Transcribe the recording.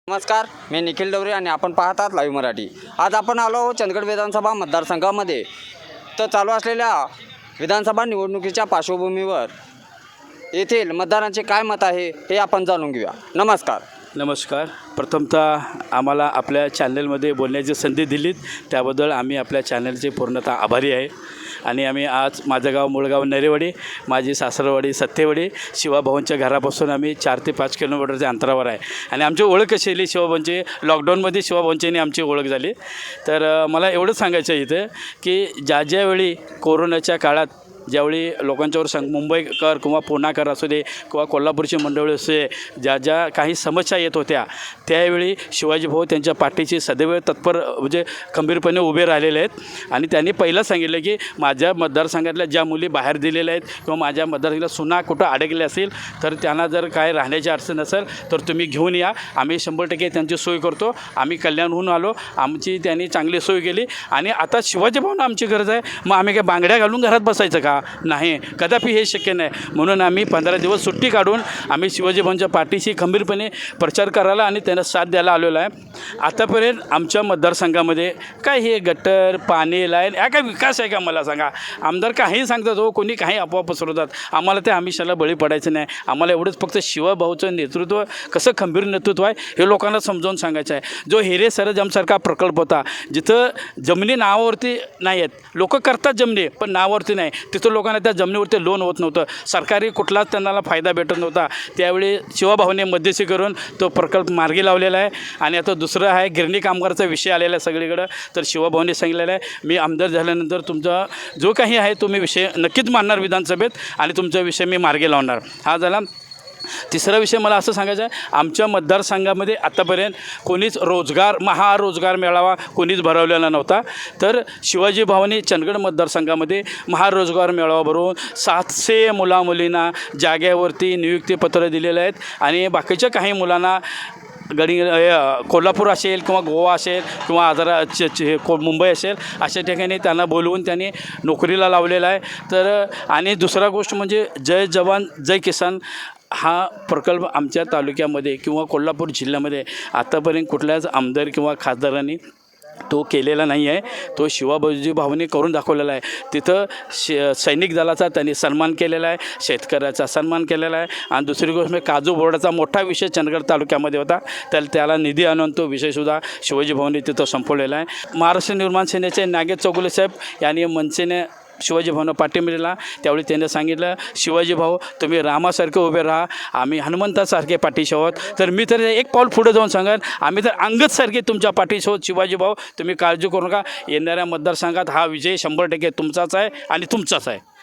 नमस्कार, मी निखिल डवरे आणि आपण पाहत आहात लाईव्ह मराठी। आज आपण आलो आहोत चंदगड विधानसभा मतदारसंघामध्ये। तर चालू असलेल्या विधानसभा निवडणुकीच्या पार्श्वभूमीवर येथील मतदारांचे काय मत आहे हे आपण जाणून घेऊया। नमस्कार। प्रथमतः आम्हाला आपल्या चॅनलमध्ये बोलण्याची संधी दिलीत त्याबद्दल आम्ही आपल्या चॅनलचे पूर्णतः आभारी आहे। आणि आम्ही आज माझं गाव मूळगाव नरेवाडी, माझी सासरवाडी सत्तेवाडी, शिवाभाऊंच्या घरापासून आम्ही 4 ते 5 किलोमीटरच्या अंतरावर आहे। आणि आमची ओळख कशी झाली, शिवाभाऊंची लॉकडाऊनमध्ये शिवाभाऊंच्याने आमची ओळख झाली। तर मला एवढंच सांगायचं आहे इथं की ज्यावेळी कोरोनाच्या काळात ज्यावेळी लोकांच्यावर मुंबईकर किंवा पुणेकर असू दे किंवा कोल्हापूरची मंडळी असे ज्या काही समस्या येत होत्या, त्यावेळी शिवाजीभाऊ त्यांच्या पाठीशी सदैव तत्पर म्हणजे खंबीरपणे उभे राहिलेले आहेत। आणि त्यांनी पहिलं सांगितलं की माझ्या मतदारसंघातल्या ज्या मुली बाहेर दिलेल्या आहेत किंवा माझ्या मतदारसंघाला सुना कुठं अडकले असेल तर त्यांना जर काय राहण्याची अडचण असेल तर तुम्ही घेऊन या, आम्ही 100% त्यांची सोय करतो। आम्ही कल्याणहून आलो, आमची त्यांनी चांगली सोय केली। आणि आता शिवाजीभाऊंना आमची गरज आहे, मग आम्ही काय बांगड्या घालून घरात बसायचं का? नाही, कदापि हे शक्य नाही। म्हणून आम्ही 15 दिवस सुट्टी काढून आम्ही शिवाजीभाऊंच्या पाठीशी खंबीरपणे प्रचार करायला आणि त्यांना साथ द्यायला आलेलो आहे। आतापर्यंत आमच्या मतदारसंघामध्ये काय हे गटर पाणी लाईन या काय विकास आहे का? मला सांगा। आमदार काही सांगतात हो, कोणी काही अफवा पसरवतात, आम्हाला त्या आमिषाला बळी पडायचं नाही। आम्हाला एवढंच फक्त शिवाभाऊचं नेतृत्व कसं खंबीर नेतृत्व आहे हे लोकांना समजावून सांगायचं आहे। जो हिरे सरंजामसारखा प्रकल्प होता, जिथं जमिनी नावावरती नाही आहेत, लोक करतात जमिनी पण नावावरती नाही, तिथं लोकांना त्या जमिनीवरती लोन होत नव्हतं, सरकारी कुठलाच त्यांना फायदा भेटत नव्हता। त्यावेळी शिवाभाऊने मध्यस्थी करून तो प्रकल्प मार्गी लावलेला आहे। आणि आता दुसरं आहे गिरणी कामगारचा विषय आलेला आहे सगळीकडं, तर शिवाभाऊने सांगितलेलं आहे मी आमदार झाल्यानंतर तुमचा जो काही आहे तो मी विषय नक्कीच मांडणार विधानसभेत आणि तुमचा विषय मी मार्गी लावणार। हा झाला। तिसरा विषय मला असं सांगायचं आहे, आमच्या मतदारसंघामध्ये आत्तापर्यंत कोणीच महारोजगार मेळावा कोणीच भरवलेला नव्हता। तर शिवाजीभाऊंनी चंदगड मतदारसंघामध्ये महारोजगार मेळावा भरवून 700 मुलामुलींना जागेवरती नियुक्तीपत्र दिलेले आहेत। आणि बाकीच्या काही मुलांना कोल्हापूर असेल किंवा गोवा असेल किंवा मुंबई असेल अशा ठिकाणी त्यांना बोलवून त्यांनी नोकरीला लावलेला आहे। तर आणि दुसरा गोष्ट म्हणजे जय जवान जय किसान हा प्रकल्प आमच्या तालुक्यामध्ये किंवा कोल्हापूर जिल्ह्यामध्ये आतापर्यंत कुठल्याच आमदार किंवा खासदारांनी तो केलेला नाही आहे। तो शिवाजीभाऊंनी करून दाखवलेला आहे। तिथं सैनिक दलाचा त्यांनी सन्मान केलेला आहे, शेतकऱ्याचा सन्मान केलेला आहे। आणि दुसरी गोष्ट म्हणजे काजू बोर्डाचा मोठा विषय चंदगड तालुक्यामध्ये होता, त्याला निधी आणून तो विषयसुद्धा शिवाजीभाऊंनी तिथं संपवलेला आहे। महाराष्ट्र निर्माण सेनेचे नागेश चौगुले साहेब यांनी मनसेने शिवाजीभाऊंना पाठिंबा दिला, त्यावेळी त्यांनी सांगितलं शिवाजीभाऊ तुम्ही रामासारखे उभे राहा, आम्ही हनुमंतासारखे पाठीशी आहोत। तर मी तर एक पाऊल पुढे जाऊन सांगेन, आम्ही तर अंगदसारखे तुमच्या पाठीशी आहोत शिवाजीभाऊ, तुम्ही काळजी करू नका। येणाऱ्या मतदारसंघात हा विजय 100% तुमचाच आहे आणि तुमचाच आहे।